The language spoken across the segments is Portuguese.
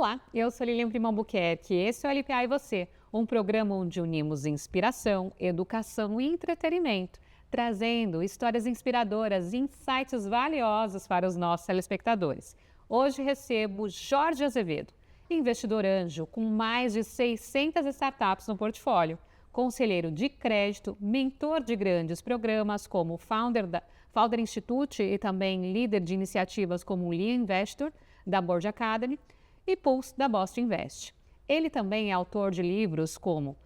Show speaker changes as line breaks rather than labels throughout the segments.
Olá, eu sou Lilian Primo Albuquerque, esse é o LPA e Você, um programa onde unimos inspiração, educação e entretenimento, trazendo histórias inspiradoras e insights valiosos para os nossos telespectadores. Hoje recebo Jorge Azevedo, investidor anjo com mais de 600 startups no portfólio, conselheiro de crédito, mentor de grandes programas como Founder Institute e também líder de iniciativas como o Lean Investor, da Board Academy, e Pulse, da Boston Invest. Ele também é autor de livros como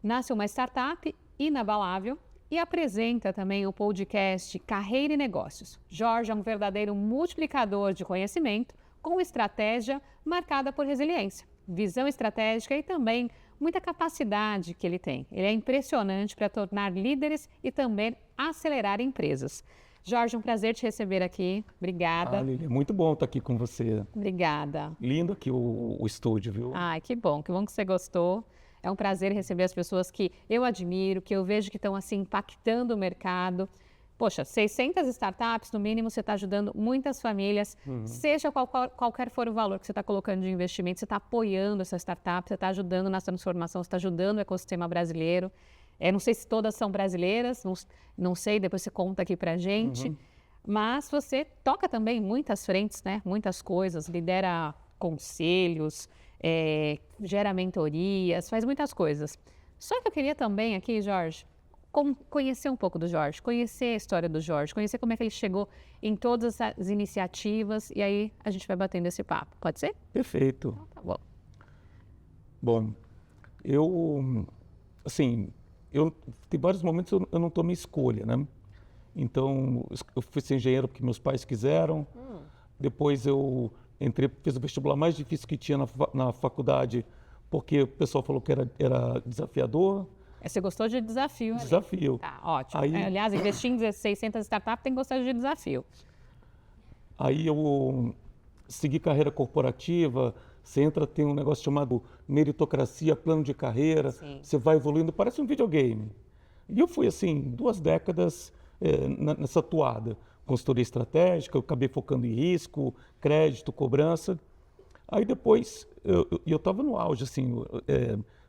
Nasce uma Startup, Inabalável, e apresenta também o podcast Carreira e Negócios. Jorge é um verdadeiro multiplicador de conhecimento, com estratégia marcada por resiliência, visão estratégica e também muita capacidade que ele tem. Ele é impressionante para tornar líderes e também acelerar empresas. Jorge, um prazer te receber aqui. Obrigada.
Lili, é muito bom estar aqui com você.
Obrigada.
Lindo aqui o estúdio, viu?
Ai, que bom que você gostou. É um prazer receber as pessoas que eu admiro, que eu vejo que estão assim impactando o mercado. Poxa, 600 startups, no mínimo, você está ajudando muitas famílias, seja qualquer for o valor que você está colocando de investimento, você está apoiando essa startup, você está ajudando na transformação, você está ajudando o ecossistema brasileiro. Não sei se todas são brasileiras, não sei, depois você conta aqui pra gente. Mas você toca também muitas frentes, né? Muitas coisas, lidera conselhos, gera mentorias, faz muitas coisas. Só que eu queria também aqui, Jorge, conhecer um pouco do Jorge, conhecer a história do Jorge, conhecer como é que ele chegou em todas as iniciativas e aí a gente vai batendo esse papo. Pode ser?
Perfeito.
Então, tá bom.
Bom, tem vários momentos eu não tomei escolha, né? Então, eu fui ser engenheiro porque meus pais quiseram. Depois eu fiz o vestibular mais difícil que tinha na faculdade, porque o pessoal falou que era desafiador.
Você gostou de desafio, né?
Desafio.
Tá, ótimo.
Aí,
aliás, investir em 600 startups tem que gostar de desafio.
Aí eu segui carreira corporativa. Você entra, tem um negócio chamado meritocracia, plano de carreira.
Sim.
Você vai evoluindo, parece um videogame. E eu fui assim, 2 décadas nessa toada. Consultoria estratégica, eu acabei focando em risco, crédito, cobrança. Aí depois, eu estava no auge, assim,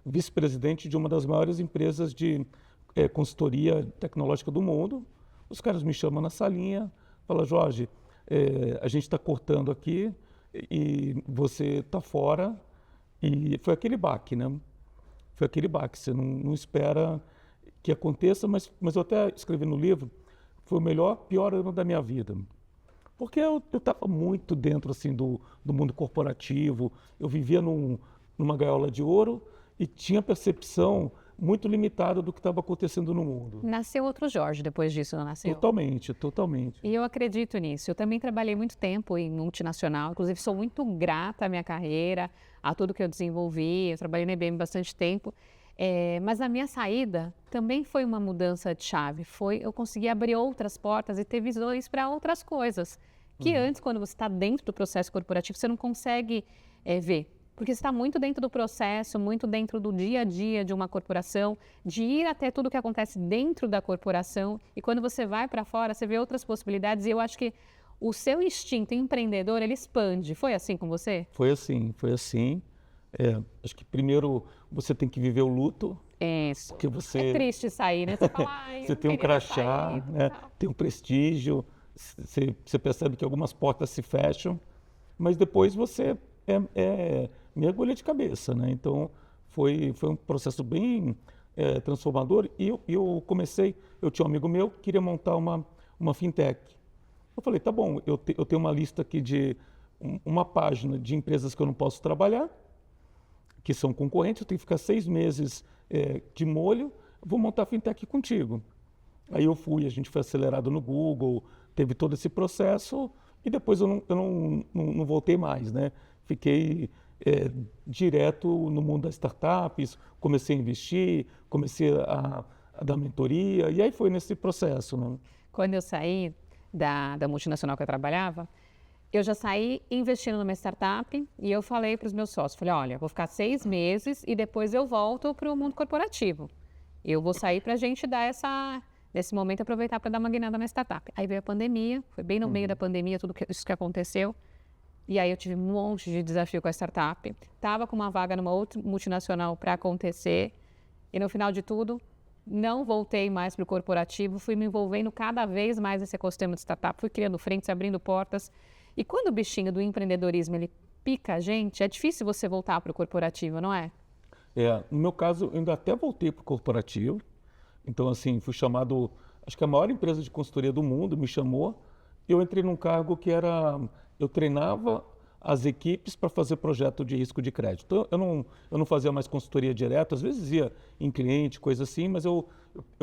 vice-presidente de uma das maiores empresas de consultoria tecnológica do mundo. Os caras me chamam na salinha, falam, Jorge, a gente está cortando aqui e você está fora. E foi aquele baque, né? Foi aquele baque, você não espera que aconteça, mas eu até escrevi no livro, foi o pior ano da minha vida. Porque eu estava muito dentro assim, do mundo corporativo, eu vivia numa gaiola de ouro e tinha percepção muito limitada do que estava acontecendo no mundo.
Nasceu outro Jorge depois disso, não nasceu?
Totalmente, totalmente.
E eu acredito nisso. Eu também trabalhei muito tempo em multinacional, inclusive sou muito grata à minha carreira, a tudo que eu desenvolvi. Eu trabalhei na IBM bastante tempo. Mas a minha saída também foi uma mudança de chave. Eu consegui abrir outras portas e ter visões para outras coisas. Que antes, quando você está dentro do processo corporativo, você não consegue ver. Porque você está muito dentro do processo, muito dentro do dia a dia de uma corporação, de ir até tudo que acontece dentro da corporação. E quando você vai para fora, você vê outras possibilidades. E eu acho que o seu instinto empreendedor, ele expande. Foi assim com você?
Foi assim, foi assim. Acho que primeiro você tem que viver o luto.
Isso.
Porque você...
É triste sair, né? Você fala,
você tem um crachá, né? Tem um prestígio, você percebe que algumas portas se fecham, mas depois você mergulha de cabeça, né? Então, foi um processo bem transformador e eu tinha um amigo meu que queria montar uma fintech. Eu falei, tá bom, eu tenho uma lista aqui de uma página de empresas que eu não posso trabalhar, que são concorrentes, eu tenho que ficar 6 meses de molho, vou montar a fintech contigo. Aí a gente foi acelerado no Google, teve todo esse processo e depois eu não voltei mais, né? Fiquei direto no mundo das startups, comecei a investir, comecei a dar mentoria e aí foi nesse processo, né?
Quando eu saí da multinacional que eu trabalhava, eu já saí investindo numa startup e eu falei para os meus sócios, falei, olha, vou ficar 6 meses e depois eu volto para o mundo corporativo. Eu vou sair para a gente dar nesse momento, aproveitar para dar uma guinada na startup. Aí veio a pandemia, foi bem no meio da pandemia, tudo isso que aconteceu. E aí eu tive um monte de desafio com a startup. Estava com uma vaga numa outra multinacional para acontecer. E no final de tudo, não voltei mais para o corporativo. Fui me envolvendo cada vez mais nesse ecossistema de startup. Fui criando frentes, abrindo portas. E quando o bichinho do empreendedorismo ele pica a gente, é difícil você voltar para o corporativo, não é?
No meu caso, eu ainda até voltei para o corporativo. Então, assim, fui chamado, acho que a maior empresa de consultoria do mundo me chamou. Eu entrei num cargo que era, eu treinava as equipes para fazer projeto de risco de crédito. Então, eu não fazia mais consultoria direta, às vezes ia em cliente, coisa assim, mas eu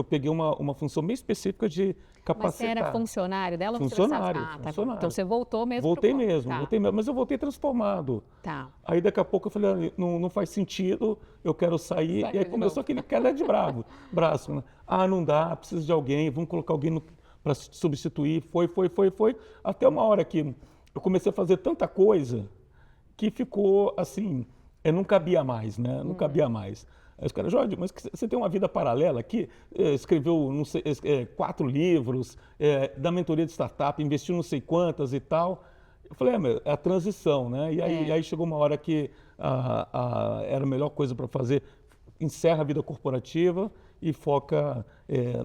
peguei uma função bem específica de capacitar.
Mas você era funcionário dela? Ou
Funcionário,
você... Tá.
funcionário.
Então você voltou mesmo
Voltei
pro...
mesmo,
Tá.
voltei mesmo, mas eu voltei transformado.
Tá.
Aí daqui a pouco eu falei, não faz sentido, eu quero sair. E aí começou aquele queda de braço, né? Não dá, precisa de alguém, vamos colocar alguém para substituir. Foi. Até uma hora que eu comecei a fazer tanta coisa que ficou assim, não cabia mais, né? Não cabia mais. Aí os caras, Jorge, mas você tem uma vida paralela aqui? Escreveu, não sei, 4 livros, da mentoria de startup, investiu não sei quantas e tal. Eu falei, é a transição, né? E aí chegou uma hora que era a melhor coisa para fazer, encerra a vida corporativa e foca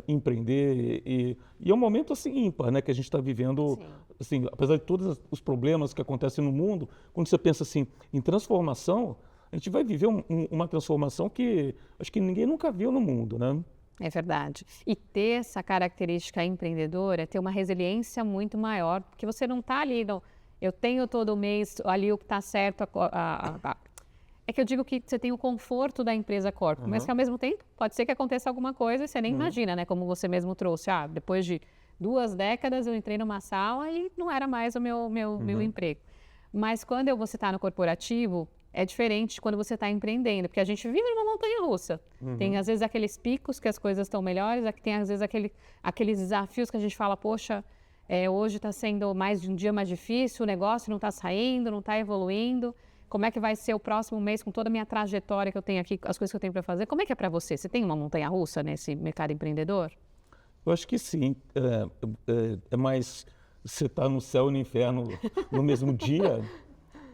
em empreender. E é um momento assim ímpar, né? Que a gente está vivendo, assim, apesar de todos os problemas que acontecem no mundo, quando você pensa assim em transformação, a gente vai viver uma transformação que acho que ninguém nunca viu no mundo, né?
É verdade. E ter essa característica empreendedora é ter uma resiliência muito maior, porque você não está ali, não, eu tenho todo mês ali o que está certo. É que eu digo que você tem o conforto da empresa corpo, mas que ao mesmo tempo pode ser que aconteça alguma coisa e você nem imagina, né? Como você mesmo trouxe. Depois de 2 décadas eu entrei numa sala e não era mais o meu emprego. Mas quando você está no corporativo, é diferente de quando você está empreendendo, porque a gente vive numa montanha-russa. Tem, às vezes, aqueles picos que as coisas estão melhores, tem, às vezes, aqueles desafios que a gente fala, poxa, hoje está sendo um dia mais difícil, o negócio não está saindo, não está evoluindo. Como é que vai ser o próximo mês com toda a minha trajetória que eu tenho aqui, as coisas que eu tenho para fazer? Como é que é para você? Você tem uma montanha-russa nesse mercado empreendedor?
Eu acho que sim. É mais você está no céu e no inferno no mesmo dia.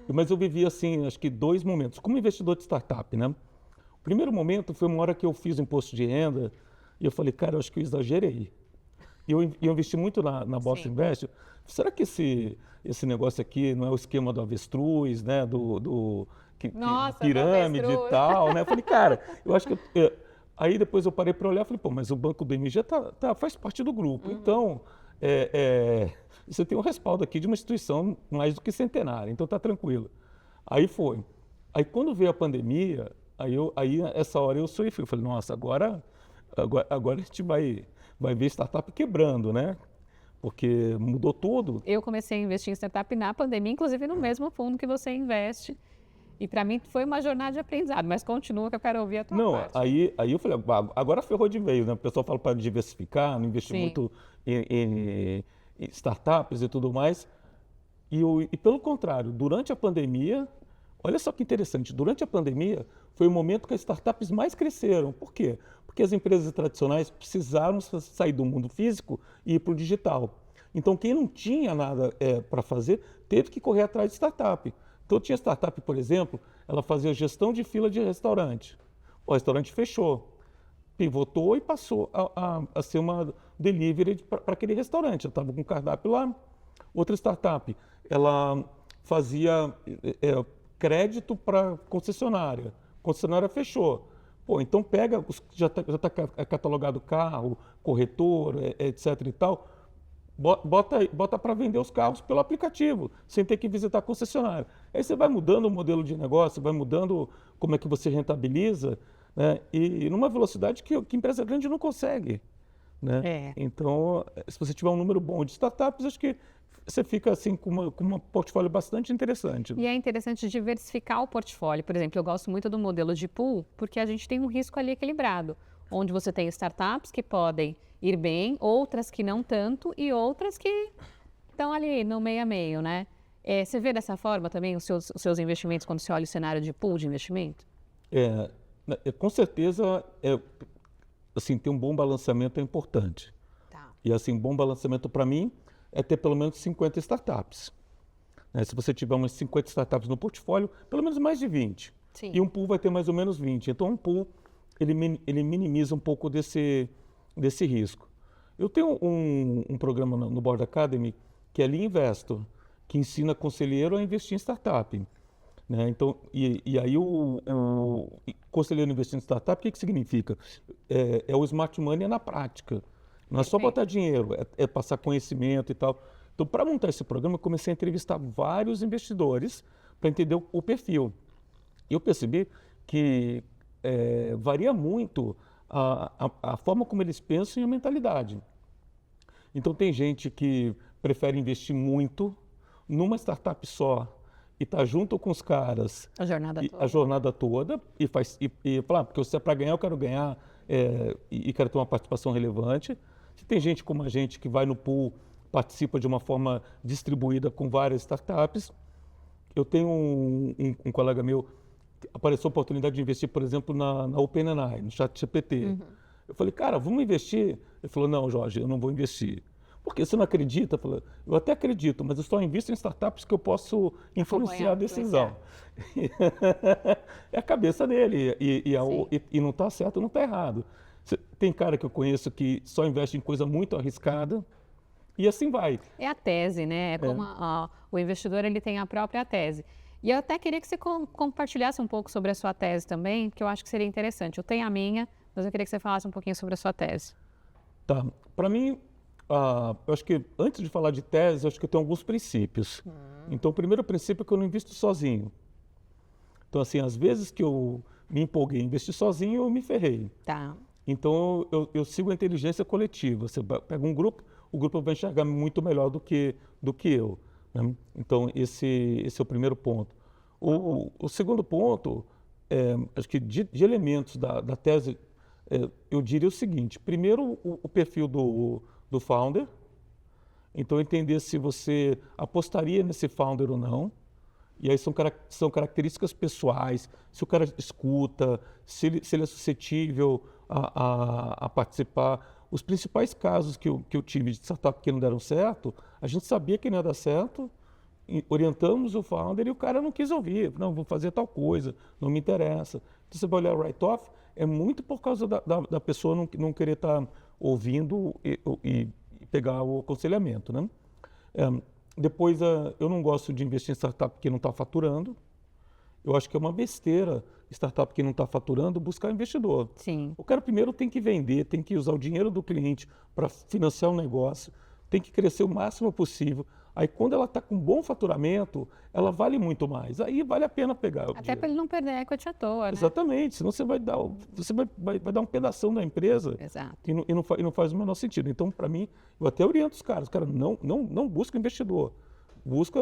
Mas eu vivi, assim, acho que 2 momentos. Como investidor de startup, né? O primeiro momento foi uma hora que eu fiz o imposto de renda e eu falei, cara, eu acho que eu exagerei. E eu investi muito na Bolsa Invest. Será que esse negócio aqui não é o esquema do avestruz, né?
Nossa,
pirâmide e tal, né? Eu falei, cara, eu acho que... Aí depois eu parei para olhar e falei, pô, mas o Banco BMG faz parte do grupo. Então, você tem um respaldo aqui de uma instituição mais do que centenária, então tá tranquilo. Aí foi. Aí quando veio a pandemia, aí essa hora eu surfei. Eu falei, nossa, agora a gente vai ver startup quebrando, né? Porque mudou tudo.
Eu comecei a investir em startup na pandemia, inclusive no mesmo fundo que você investe. E para mim foi uma jornada de aprendizado, mas continua que eu quero ouvir a tua parte.
Aí eu falei, agora ferrou de vez, né? O pessoal fala para diversificar, não investir muito em startups e tudo mais. E pelo contrário, durante a pandemia, olha só que interessante, durante a pandemia foi o momento que as startups mais cresceram. Por quê? Porque as empresas tradicionais precisaram sair do mundo físico e ir para o digital. Então, quem não tinha nada para fazer, teve que correr atrás de startup. Então, tinha startup, por exemplo, ela fazia gestão de fila de restaurante. O restaurante fechou, pivotou e passou a ser uma delivery para aquele restaurante. Eu estava com um cardápio lá. Outra startup, ela fazia crédito para concessionária. A concessionária fechou. Pô, então pega, já tá catalogado carro, corretor, etc e tal, bota para vender os carros pelo aplicativo, sem ter que visitar a concessionária. Aí você vai mudando o modelo de negócio, vai mudando como é que você rentabiliza, né? E numa velocidade que empresa grande não consegue, né? Então, se você tiver um número bom de startups, acho que você fica assim com uma portfólio bastante interessante.
E é interessante diversificar o portfólio. Por exemplo, eu gosto muito do modelo de pool, porque a gente tem um risco ali equilibrado, onde você tem startups que podem ir bem, outras que não tanto e outras que estão ali no meio a meio, né? Você vê dessa forma também os seus investimentos quando você olha o cenário de pool de investimento?
Com certeza, assim, ter um bom balanceamento é importante.
Tá.
E assim, um bom balanceamento para mim é ter pelo menos 50 startups. né? Se você tiver umas 50 startups no portfólio, pelo menos mais de 20.
Sim.
E um pool vai ter mais ou menos 20. Então, um pool, ele minimiza um pouco desse risco. Eu tenho um programa no Board Academy, que é Lean Investor, que ensina conselheiro a investir em startup. Né? Então, e aí o conselheiro investindo em startup, o que significa? É o smart money na prática. Não é só botar dinheiro, é passar conhecimento e tal. Então, para montar esse programa, eu comecei a entrevistar vários investidores para entender o perfil. E eu percebi que varia muito a forma como eles pensam e a mentalidade. Então, tem gente que prefere investir muito numa startup só e tá junto com os caras a jornada toda e fala, porque se é para ganhar, eu quero ganhar e quero ter uma participação relevante. Se tem gente como a gente que vai no pool, participa de uma forma distribuída com várias startups. Eu tenho um colega meu, apareceu a oportunidade de investir, por exemplo, na OpenAI, no ChatGPT. Uhum. Eu falei, cara, vamos investir? Ele falou, não, Jorge, eu não vou investir. Por que você não acredita? Eu falei, eu até acredito, mas eu só invisto em startups que eu posso influenciar a decisão. É a cabeça dele e não está certo, não está errado. Tem cara que eu conheço que só investe em coisa muito arriscada e assim vai.
É a tese, né? É como o investidor ele tem a própria tese. E eu até queria que você compartilhasse um pouco sobre a sua tese também, que eu acho que seria interessante. Eu tenho a minha, mas eu queria que você falasse um pouquinho sobre a sua tese.
Tá. Para mim, eu acho que antes de falar de tese, eu acho que eu tenho alguns princípios. Então, o primeiro princípio é que eu não invisto sozinho. Então, assim, às vezes que eu me empolguei em investir sozinho, eu me ferrei.
Tá.
Então, eu sigo a inteligência coletiva. Você pega um grupo, o grupo vai enxergar muito melhor do que eu. Né? Então, esse é o primeiro ponto. O segundo ponto, acho que de elementos da tese, eu diria o seguinte. Primeiro, o perfil do founder. Então, entender se você apostaria nesse founder ou não. E aí são características pessoais, se o cara escuta, se ele é suscetível a participar. Os principais casos que eu tive de startup que não deram certo, a gente sabia que não ia dar certo, orientamos o founder e o cara não quis ouvir. Não, vou fazer tal coisa, não me interessa. Então, você vai olhar o write-off, é muito por causa da pessoa não querer estar ouvindo e pegar o aconselhamento, né? Depois, eu não gosto de investir em startup que não está faturando. Eu acho que é uma besteira startup que não está faturando buscar investidor.
Sim.
O cara primeiro tem que vender, tem que usar o dinheiro do cliente para financiar o negócio, tem que crescer o máximo possível. Aí, quando ela está com bom faturamento, ela vale muito mais. Aí vale a pena pegar o dinheiro.
Até para ele não perder equity à toa, né?
Exatamente, senão você vai dar um pedação da empresa.
Exato.
E não faz o menor sentido. Então, para mim, eu até oriento os caras. Cara, não busca investidor. Busca,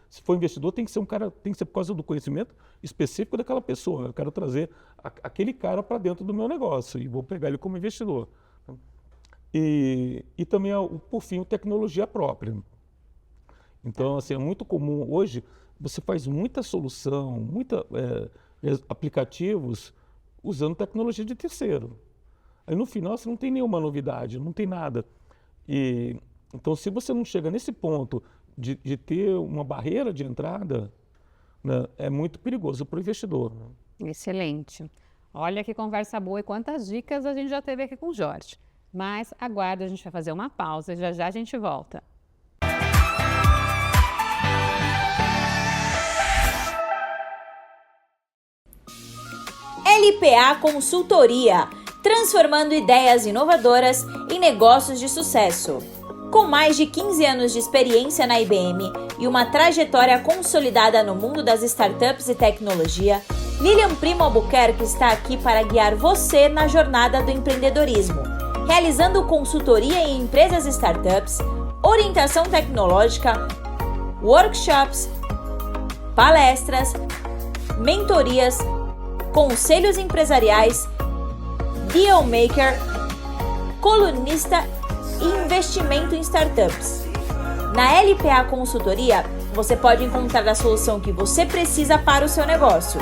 se for investidor, tem que ser por causa do conhecimento específico daquela pessoa. Eu quero trazer aquele cara para dentro do meu negócio e vou pegar ele como investidor. E também, por fim, tecnologia própria. Então, assim, é muito comum hoje, você faz muita solução, aplicativos usando tecnologia de terceiro. Aí no final você não tem nenhuma novidade, não tem nada. Então, se você não chega nesse ponto de ter uma barreira de entrada, né, é muito perigoso para o investidor. Né?
Excelente. Olha que conversa boa e quantas dicas a gente já teve aqui com o Jorge. Mas aguarda, a gente vai fazer uma pausa e já a gente volta.
LPA Consultoria, transformando ideias inovadoras em negócios de sucesso. Com mais de 15 anos de experiência na IBM e uma trajetória consolidada no mundo das startups e tecnologia, Lilian Primo Albuquerque está aqui para guiar você na jornada do empreendedorismo, realizando consultoria em empresas e startups, orientação tecnológica, workshops, palestras, mentorias, conselhos empresariais, dealmaker, colunista e investimento em startups. Na LPA Consultoria, você pode encontrar a solução que você precisa para o seu negócio.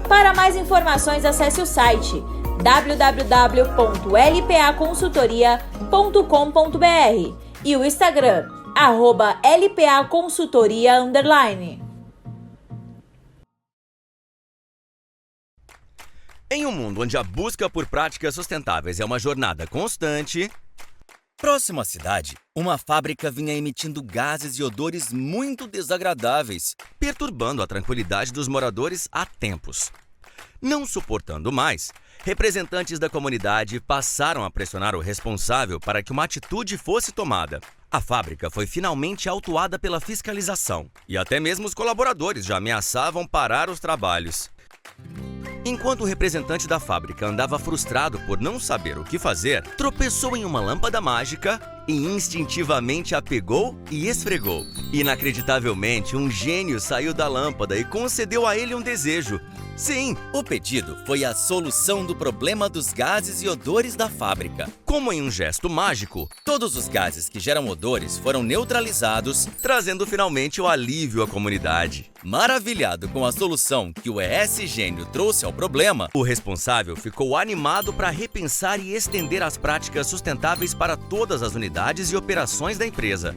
Para mais informações, acesse o site www.lpaconsultoria.com.br e o Instagram @LPA Consultoria _.
Em um mundo onde a busca por práticas sustentáveis é uma jornada constante, próximo à cidade, uma fábrica vinha emitindo gases e odores muito desagradáveis, perturbando a tranquilidade dos moradores há tempos. Não suportando mais, representantes da comunidade passaram a pressionar o responsável para que uma atitude fosse tomada. A fábrica foi finalmente autuada pela fiscalização e até mesmo os colaboradores já ameaçavam parar os trabalhos. Enquanto o representante da fábrica andava frustrado por não saber o que fazer, tropeçou em uma lâmpada mágica e instintivamente a pegou e esfregou. Inacreditavelmente, um gênio saiu da lâmpada e concedeu a ele um desejo. Sim, o pedido foi a solução do problema dos gases e odores da fábrica. Como em um gesto mágico, todos os gases que geram odores foram neutralizados, trazendo finalmente o alívio à comunidade. Maravilhado com a solução que o ES Gênio trouxe ao problema, o responsável ficou animado para repensar e estender as práticas sustentáveis para todas as unidades e operações da empresa.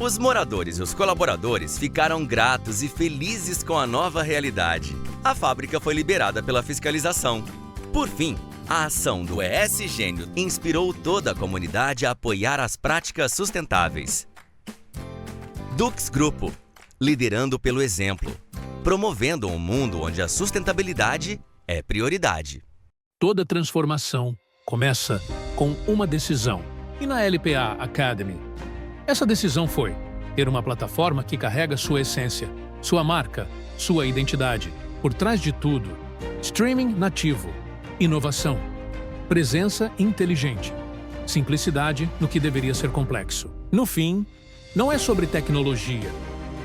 Os moradores e os colaboradores ficaram gratos e felizes com a nova realidade. A fábrica foi liberada pela fiscalização. Por fim, a ação do ES Gênio inspirou toda a comunidade a apoiar as práticas sustentáveis. Dux Grupo, liderando pelo exemplo, promovendo um mundo onde a sustentabilidade é prioridade.
Toda transformação começa com uma decisão. E na LPA Academy, essa decisão foi ter uma plataforma que carrega sua essência, sua marca, sua identidade. Por trás de tudo, streaming nativo, inovação, presença inteligente, simplicidade no que deveria ser complexo. No fim, não é sobre tecnologia,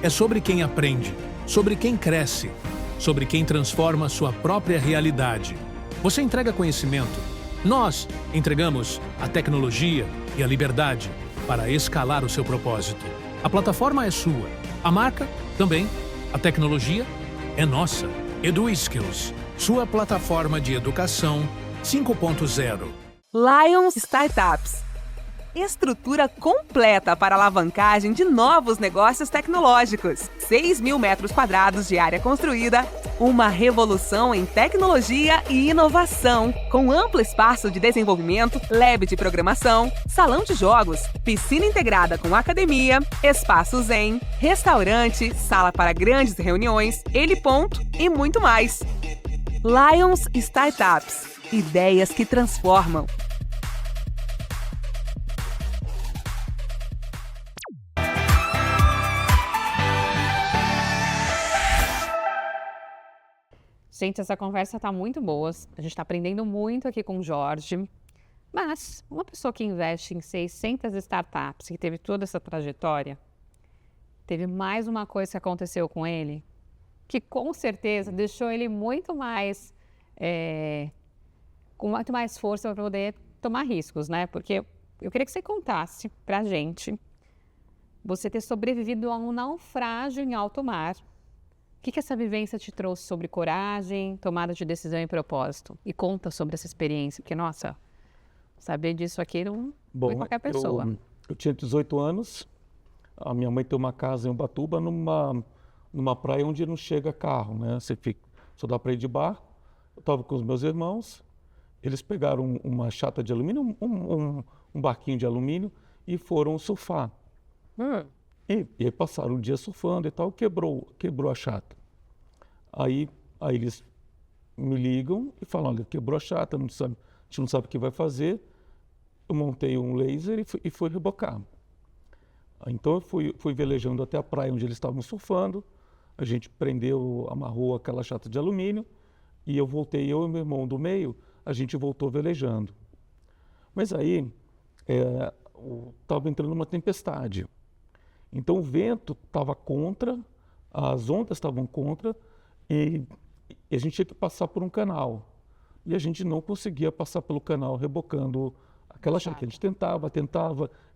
é sobre quem aprende, sobre quem cresce, sobre quem transforma sua própria realidade. Você entrega conhecimento, nós entregamos a tecnologia e a liberdade para escalar o seu propósito. A plataforma é sua, a marca também, a tecnologia é nossa. EduSkills, sua plataforma de educação 5.0.
Lions Startups. Estrutura completa para alavancagem de novos negócios tecnológicos. 6.000 metros quadrados de área construída. Uma revolução em tecnologia e inovação. Com amplo espaço de desenvolvimento, lab de programação, salão de jogos, piscina integrada com academia, espaço zen, restaurante, sala para grandes reuniões, heliponto e muito mais. Lions Startups. Ideias que transformam.
Gente, essa conversa tá muito boa. A gente está aprendendo muito aqui com o Jorge. Mas uma pessoa que investe em 600 startups, que teve toda essa trajetória, teve mais uma coisa que aconteceu com ele, que com certeza deixou ele muito mais, com muito mais força para poder tomar riscos, né? Porque eu queria que você contasse pra gente, você ter sobrevivido a um naufrágio em alto mar. O que essa vivência te trouxe sobre coragem, tomada de decisão e propósito? E conta sobre essa experiência, porque, nossa, saber disso aqui não foi qualquer pessoa.
Eu tinha 18 anos, a minha mãe tem uma casa em Ubatuba, numa praia onde não chega carro, né? Só dá para ir de barco. Eu estava com os meus irmãos, eles pegaram uma chata de alumínio, um barquinho de alumínio e foram surfar. E aí passaram um dia surfando e tal, quebrou a chata. Aí eles me ligam e falam, olha, quebrou a chata, a gente não sabe o que vai fazer. Eu montei um laser e fui rebocar. Então eu fui velejando até a praia onde eles estavam surfando, a gente amarrou aquela chata de alumínio e eu e meu irmão do meio, a gente voltou velejando. Mas aí estava entrando uma tempestade. Então o vento estava contra, as ondas estavam contra e a gente tinha que passar por um canal. E a gente não conseguia passar pelo canal rebocando aquela chata. A gente tentava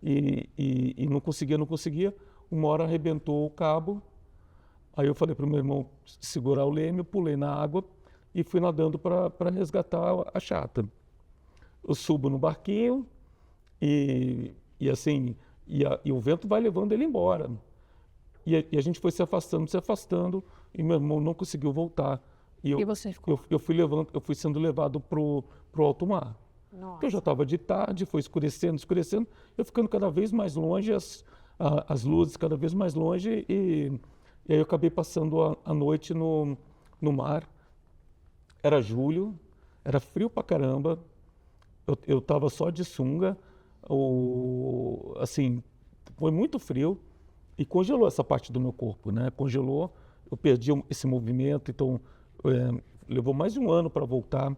e não conseguia. Uma hora arrebentou o cabo. Aí eu falei para o meu irmão segurar o leme, eu pulei na água e fui nadando para resgatar a chata. Eu subo no barquinho e assim, E o vento vai levando ele embora. E a gente foi se afastando, e meu irmão não conseguiu voltar.
E você ficou?
Eu fui sendo levado pro alto mar.
Nossa.
Eu já estava de tarde, foi escurecendo, eu ficando cada vez mais longe, as luzes cada vez mais longe, e aí eu acabei passando a noite no mar. Era julho, era frio pra caramba, eu estava só de sunga, assim, foi muito frio e congelou essa parte do meu corpo, né? Congelou, eu perdi esse movimento, então levou mais de um ano para voltar,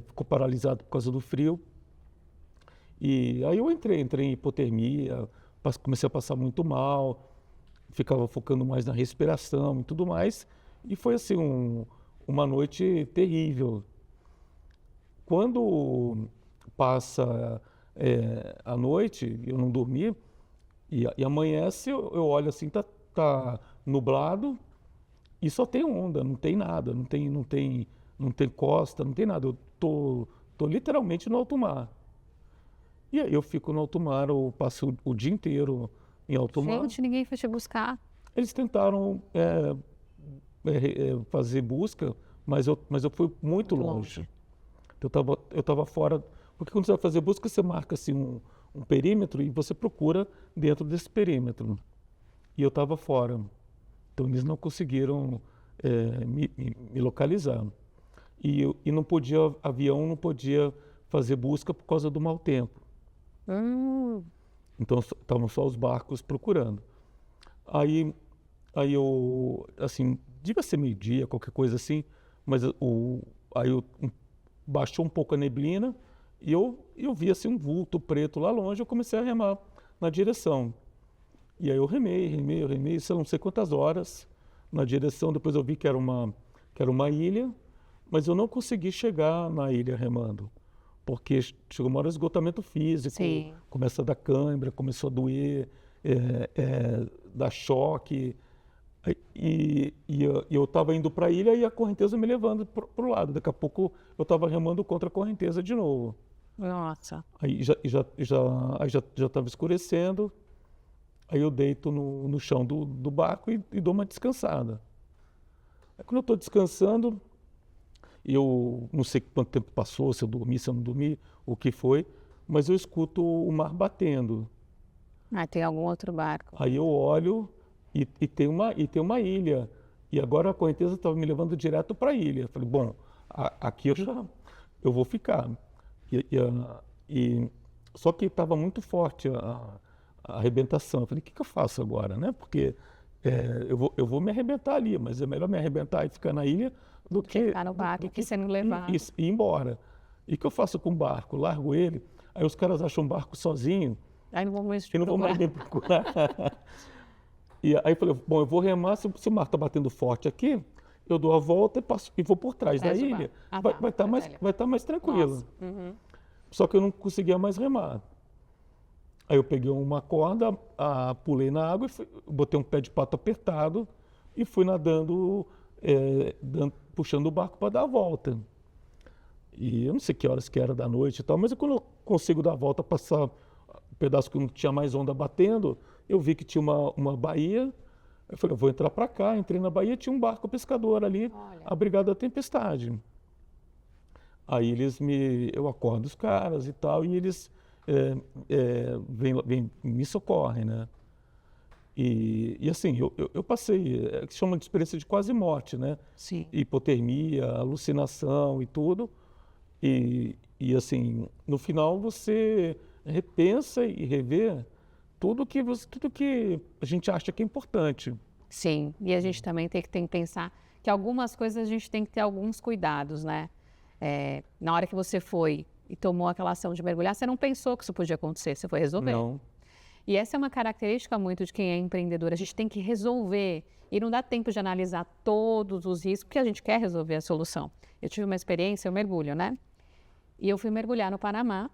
ficou paralisado por causa do frio. E aí eu entrei em hipotermia, comecei a passar muito mal, ficava focando mais na respiração e tudo mais, e foi assim uma noite terrível. Quando passa a noite, eu não dormi, e amanhece, eu olho assim, tá nublado e só tem onda, não tem nada, não tem costa, não tem nada. Eu tô literalmente no alto mar. E aí eu fico no alto mar, eu passo o dia inteiro em alto mar.
Gente, ninguém foi te buscar.
Eles tentaram fazer busca, mas eu fui muito longe. Eu estava fora, porque quando você vai fazer busca, você marca assim um perímetro e você procura dentro desse perímetro. E eu estava fora. Então eles não conseguiram me localizar. E não podia, avião não podia fazer busca por causa do mau tempo. Então estavam só os barcos procurando. Aí eu, assim, devia ser meio-dia, qualquer coisa assim, mas baixou um pouco a neblina e eu vi assim um vulto preto lá longe, eu comecei a remar na direção. E aí eu remei, sei lá, não sei quantas horas na direção, depois eu vi que era uma ilha, mas eu não consegui chegar na ilha remando, porque chegou uma hora de esgotamento físico,
Sim.
começa a dar cãibra, começou a doer, dar choque. E eu estava indo para a ilha e a correnteza me levando para o lado. Daqui a pouco eu estava remando contra a correnteza de novo.
Nossa.
Aí já estava escurecendo. Aí eu deito no chão do barco e dou uma descansada. Aí quando eu estou descansando, eu não sei quanto tempo passou, se eu dormi, se eu não dormi, o que foi, mas eu escuto o mar batendo.
Tem algum outro barco.
Aí eu olho e tem uma ilha. E agora a correnteza estava me levando direto para a ilha. Eu falei, bom, aqui eu vou ficar. Só que estava muito forte a arrebentação. Eu falei, o que eu faço agora, né? Porque eu vou me arrebentar ali, mas é melhor me arrebentar e ficar na ilha do que
ficar no barco, que sendo levado.
E ir embora. E o que eu faço com o barco? Largo ele, aí os caras acham um barco sozinho.
Aí não vou mais
E não vou mais nem procurar. E aí eu falei, bom, eu vou remar, se o mar está batendo forte aqui, eu dou a volta e vou por trás da ilha. Vai estar mais tranquilo. Só que eu não conseguia mais remar. Aí eu peguei uma corda, pulei na água, botei um pé de pato apertado e fui nadando, puxando o barco para dar a volta. E eu não sei que horas que era da noite e tal, mas quando eu consigo dar a volta, passar um pedaço que não tinha mais onda batendo, eu vi que tinha uma baía. Eu falei, eu vou entrar para cá. Entrei na baía, tinha um barco pescador ali, abrigado à tempestade. Aí eu acordo os caras e tal, e eles me socorrem, né? E assim, eu passei, que chama de experiência de quase morte, né?
Sim.
Hipotermia, alucinação e tudo. E assim, no final você repensa e revê tudo que a gente acha que é importante.
Sim, e a gente também tem que pensar que algumas coisas a gente tem que ter alguns cuidados, né? Na hora que você foi e tomou aquela ação de mergulhar, você não pensou que isso podia acontecer, você foi resolver.
Não.
E essa é uma característica muito de quem é empreendedor, a gente tem que resolver e não dá tempo de analisar todos os riscos, porque a gente quer resolver a solução. Eu tive uma experiência, eu mergulho, né? E eu fui mergulhar no Panamá,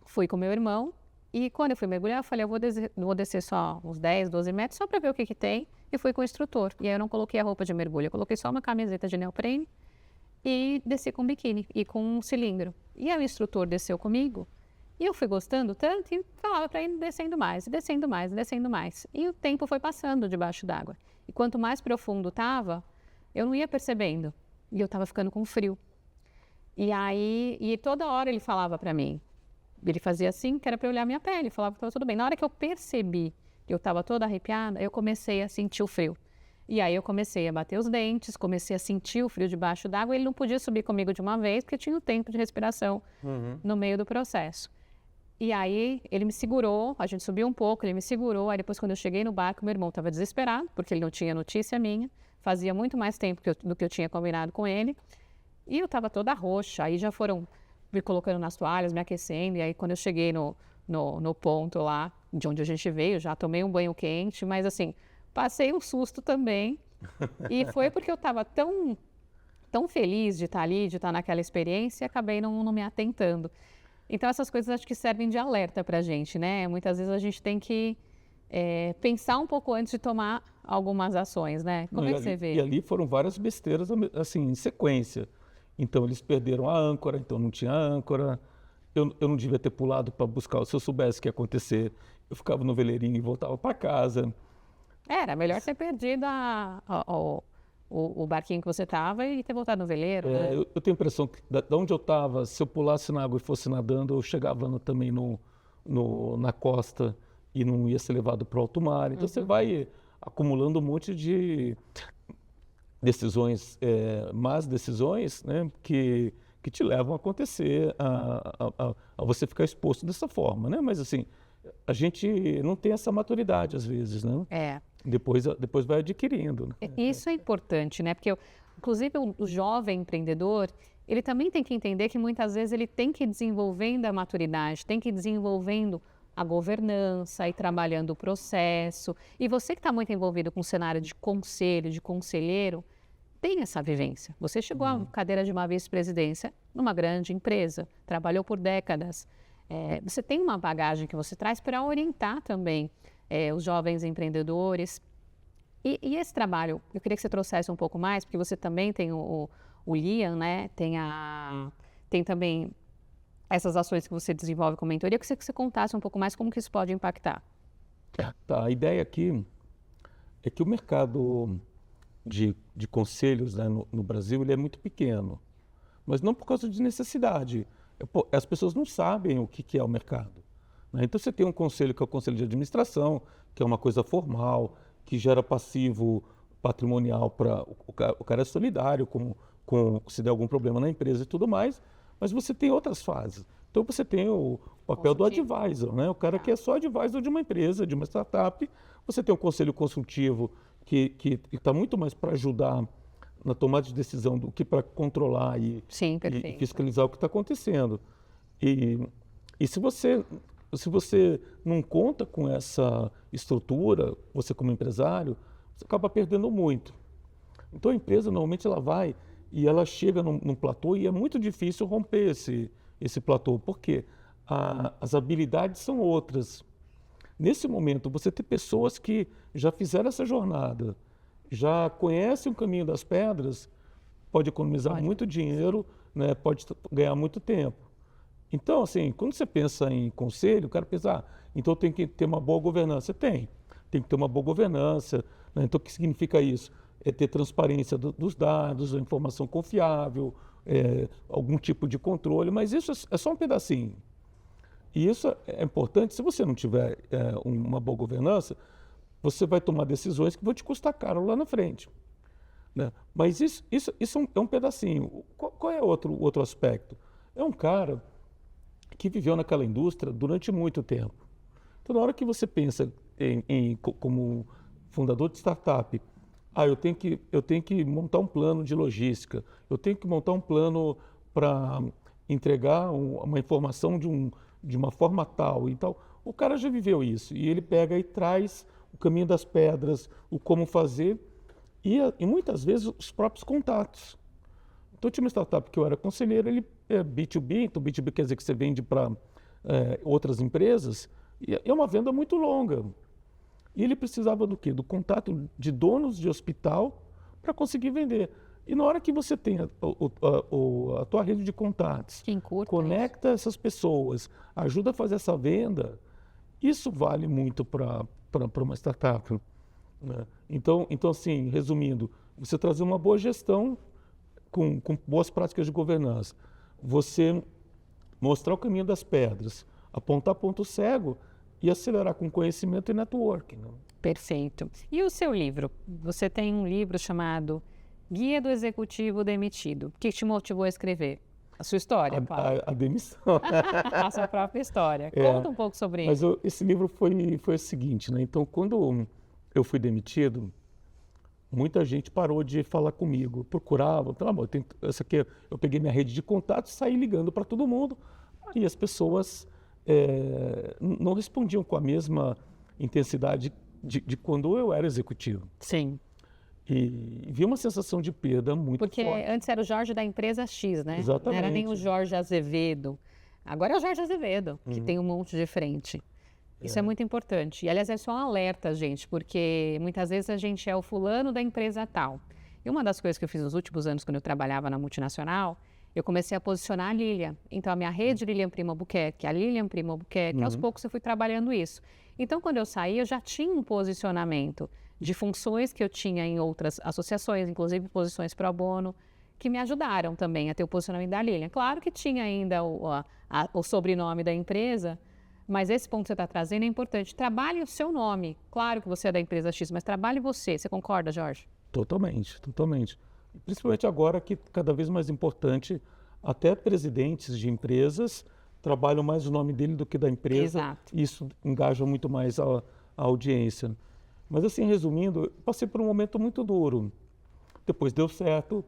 fui com meu irmão, e quando eu fui mergulhar, eu falei, eu vou descer só uns 10, 12 metros, só para ver o que tem, e fui com o instrutor. E aí eu não coloquei a roupa de mergulho, eu coloquei só uma camiseta de neoprene e desci com biquíni e com um cilindro. E aí o instrutor desceu comigo E eu fui gostando tanto e falava para ir descendo mais, descendo mais, descendo mais. E o tempo foi passando debaixo d'água. E quanto mais profundo estava, eu não ia percebendo. E eu estava ficando com frio. E aí, toda hora ele falava para mim. Ele fazia assim, que era para eu olhar minha pele. Falava que estava tudo bem. Na hora que eu percebi que eu estava toda arrepiada, eu comecei a sentir o frio. E aí eu comecei a bater os dentes, comecei a sentir o frio debaixo d'água. Ele não podia subir comigo de uma vez, porque tinha o tempo de respiração no meio do processo. E aí ele me segurou, a gente subiu um pouco, ele me segurou. Aí depois, quando eu cheguei no barco, meu irmão estava desesperado, porque ele não tinha notícia minha. Fazia muito mais tempo do que eu tinha combinado com ele. E eu estava toda roxa. Aí já foram me colocando nas toalhas, me aquecendo. E aí quando eu cheguei no ponto lá, de onde a gente veio, já tomei um banho quente. Mas assim, passei um susto também. E foi porque eu estava tão feliz de estar ali, de estar naquela experiência, e acabei não me atentando. Então, essas coisas acho que servem de alerta para a gente, né? Muitas vezes a gente tem que pensar um pouco antes de tomar algumas ações, né? Como é que você vê?
E ali foram várias besteiras, assim, em sequência. Então, eles perderam a âncora, então não tinha âncora. Eu não devia ter pulado para buscar. Se eu soubesse o que ia acontecer, eu ficava no veleirinho e voltava para casa.
Era melhor ter perdido o barquinho que você estava e ter voltado no veleiro, né?
Eu tenho a impressão que, da onde eu estava, se eu pulasse na água e fosse nadando, eu chegava também na costa e não ia ser levado para o alto mar. Então, você vai acumulando um monte de decisões, más decisões, né, que te levam a acontecer, a você ficar exposto dessa forma, né? Mas, assim, a gente não tem essa maturidade, às vezes, né? Depois vai adquirindo. Né?
Isso é importante, né? Porque, inclusive, o jovem empreendedor, ele também tem que entender que muitas vezes ele tem que ir desenvolvendo a maturidade, tem que ir desenvolvendo a governança e trabalhando o processo. E você que está muito envolvido com o cenário de conselho, de conselheiro, tem essa vivência. Você chegou à cadeira de uma vice-presidência numa grande empresa, trabalhou por décadas. Você tem uma bagagem que você traz para orientar também os jovens empreendedores. E esse trabalho, eu queria que você trouxesse um pouco mais, porque você também tem o Liam, né? Tem também essas ações que você desenvolve com mentoria. Eu queria que você contasse um pouco mais como que isso pode impactar.
Tá, a ideia aqui é que o mercado de conselhos, né, no Brasil ele é muito pequeno, mas não por causa de necessidade. As pessoas não sabem o que é o mercado. Né? Então, você tem um conselho que é o conselho de administração, que é uma coisa formal, que gera passivo patrimonial para o cara é solidário, se der algum problema na empresa e tudo mais, mas você tem outras fases. Então, você tem o papel do advisor, né? O cara que é só advisor de uma empresa, de uma startup. Você tem o conselho consultivo, que está muito mais para ajudar na tomada de decisão do que para controlar e fiscalizar o que está acontecendo. E se você não conta com essa estrutura, você como empresário, você acaba perdendo muito. Então a empresa normalmente ela vai e ela chega num platô e é muito difícil romper esse platô, porque as habilidades são outras. Nesse momento, você tem pessoas que já fizeram essa jornada, já conhecem o caminho das pedras, pode economizar muito dinheiro, né? Pode ganhar muito tempo. Então, assim, quando você pensa em conselho, o cara pensa, então tem que ter uma boa governança. Tem que ter uma boa governança. Né? Então, o que significa isso? É ter transparência dos dados, a informação confiável, algum tipo de controle, mas isso é só um pedacinho. E isso é importante. Se você não tiver uma boa governança, você vai tomar decisões que vão te custar caro lá na frente. Né? Mas isso é um pedacinho. Qual é outro aspecto? É um cara que viveu naquela indústria durante muito tempo. Então, na hora que você pensa como fundador de startup, eu tenho que montar um plano de logística, eu tenho que montar um plano para entregar uma informação de uma forma tal e tal. O cara já viveu isso e ele pega e traz o caminho das pedras, o como fazer e muitas vezes os próprios contatos. Então, tinha uma startup que eu era conselheiro, ele é B2B, então B2B quer dizer que você vende para outras empresas, e é uma venda muito longa. E ele precisava do quê? Do contato de donos de hospital para conseguir vender. E na hora que você tem a tua rede de contatos,
Que encurta
conecta essas pessoas, ajuda a fazer essa venda, isso vale muito para uma startup, né? Então, assim, resumindo, você trazer uma boa gestão com boas práticas de governança, você mostrar o caminho das pedras, apontar ponto cego e acelerar com conhecimento e networking, né?
Perfeito. E o seu livro? Você tem um livro chamado Guia do Executivo Demitido. O que te motivou a escrever? A sua história, claro.
A demissão.
A sua própria história. Conta um pouco sobre
Mas
isso.
esse livro foi o seguinte, né? Então, quando eu fui demitido, muita gente parou de falar comigo, procurava, pelo amor, essa aqui, eu peguei minha rede de contatos e saí ligando para todo mundo, e as pessoas não respondiam com a mesma intensidade de quando eu era executivo.
Sim.
E vi uma sensação de perda muito
Porque
forte.
antes era o Jorge da empresa X, né? Não era nem o
Exatamente.
Jorge Azevedo. Agora é o Jorge Azevedo, que tem um monte de frente. Isso é muito importante. E, aliás, é só um alerta, gente, porque muitas vezes a gente é o fulano da empresa tal. E uma das coisas que eu fiz nos últimos anos, quando eu trabalhava na multinacional, eu comecei a posicionar a Lilian. Então, a minha rede Lilian Primo Albuquerque, a Lilian Primo Albuquerque, aos poucos eu fui trabalhando isso. Então, quando eu saí, eu já tinha um posicionamento de funções que eu tinha em outras associações, inclusive posições pro bono, que me ajudaram também a ter o posicionamento da Lilian. Claro que tinha ainda o sobrenome da empresa, mas esse ponto que você está trazendo é importante. Trabalhe o seu nome. Claro que você é da empresa X, mas trabalhe você. Você concorda, Jorge?
Totalmente, totalmente. Principalmente agora que cada vez mais importante, até presidentes de empresas trabalham mais o nome dele do que da empresa.
Exato.
Isso engaja muito mais a audiência. Mas assim, resumindo, eu passei por um momento muito duro. Depois deu certo,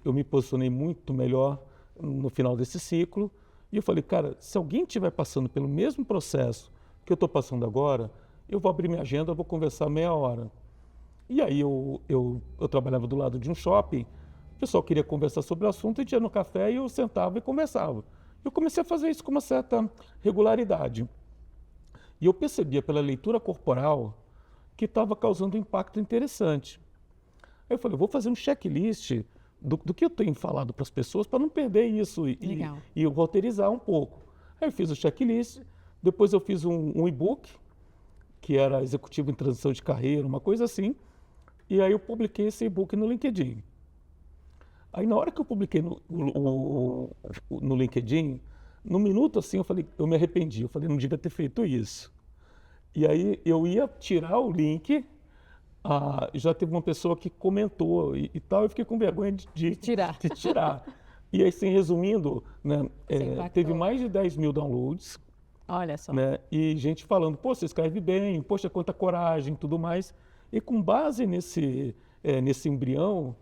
eu me posicionei muito melhor no final desse ciclo. E eu falei, cara, se alguém estiver passando pelo mesmo processo que eu estou passando agora, eu vou abrir minha agenda, vou conversar meia hora. E aí eu trabalhava do lado de um shopping, o pessoal queria conversar sobre o assunto, a gente ia no café e eu sentava e conversava. Eu comecei a fazer isso com uma certa regularidade. E eu percebia pela leitura corporal que estava causando um impacto interessante. Aí eu falei, vou fazer um checklist do que eu tenho falado para as pessoas para não perder isso e roteirizar um pouco. Aí eu fiz o checklist, depois eu fiz um e-book, que era Executivo em Transição de Carreira, uma coisa assim, e aí eu publiquei esse e-book no LinkedIn. Aí na hora que eu publiquei no LinkedIn, no minuto assim eu me arrependi, eu falei, não devia ter feito isso. E aí eu ia tirar o link, já teve uma pessoa que comentou e tal, eu fiquei com vergonha de tirar. E aí, assim, resumindo, né, teve mais de 10 mil downloads.
Olha só.
Né, e gente falando, pô, você escreve bem, poxa, quanta coragem, tudo mais. E com base nesse embrião,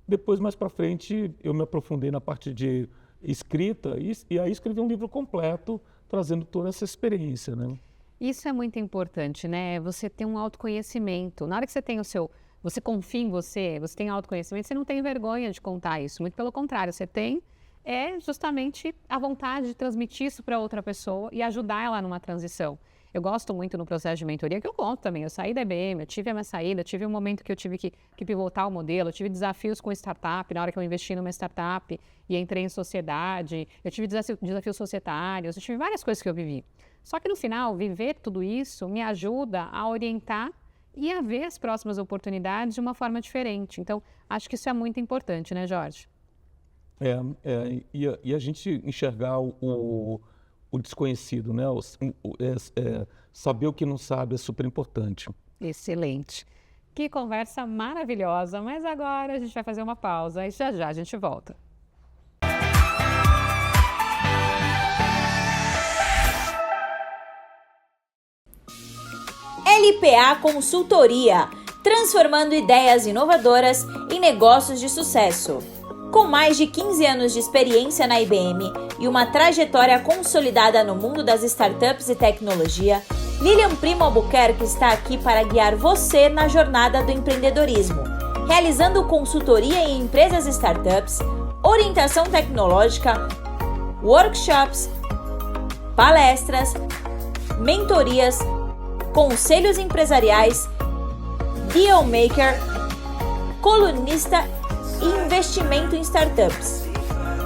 depois mais para frente eu me aprofundei na parte de escrita e aí escrevi um livro completo, trazendo toda essa experiência, né?
Isso é muito importante, né? Você ter um autoconhecimento. Na hora que você tem você confia em você tem autoconhecimento, você não tem vergonha de contar isso. Muito pelo contrário, você tem justamente a vontade de transmitir isso para outra pessoa e ajudar ela numa transição. Eu gosto muito no processo de mentoria, que eu conto também. Eu saí da IBM, eu tive a minha saída, tive um momento que eu tive que pivotar o modelo, eu tive desafios com startup, na hora que eu investi numa startup e entrei em sociedade, eu tive desafios societários, eu tive várias coisas que eu vivi. Só que no final, viver tudo isso me ajuda a orientar e a ver as próximas oportunidades de uma forma diferente. Então, acho que isso é muito importante, né, Jorge?
E a gente enxergar o desconhecido, né? Saber o que não sabe é super importante.
Excelente. Que conversa maravilhosa, mas agora a gente vai fazer uma pausa e já a gente volta.
LPA Consultoria, transformando ideias inovadoras em negócios de sucesso. Com mais de 15 anos de experiência na IBM e uma trajetória consolidada no mundo das startups e tecnologia, Lilian Primo Albuquerque está aqui para guiar você na jornada do empreendedorismo, realizando consultoria em empresas e startups, orientação tecnológica, workshops, palestras, mentorias, conselhos empresariais, deal maker, colunista e investimento em startups.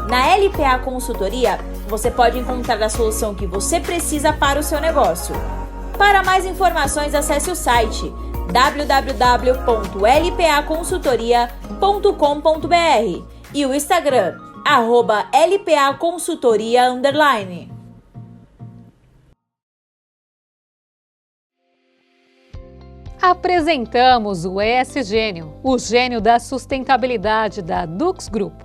Na LPA Consultoria, você pode encontrar a solução que você precisa para o seu negócio. Para mais informações, acesse o site www.lpaconsultoria.com.br e o Instagram, @lpaconsultoria_.
Apresentamos o ESGênio, o gênio da sustentabilidade da Dux Grupo.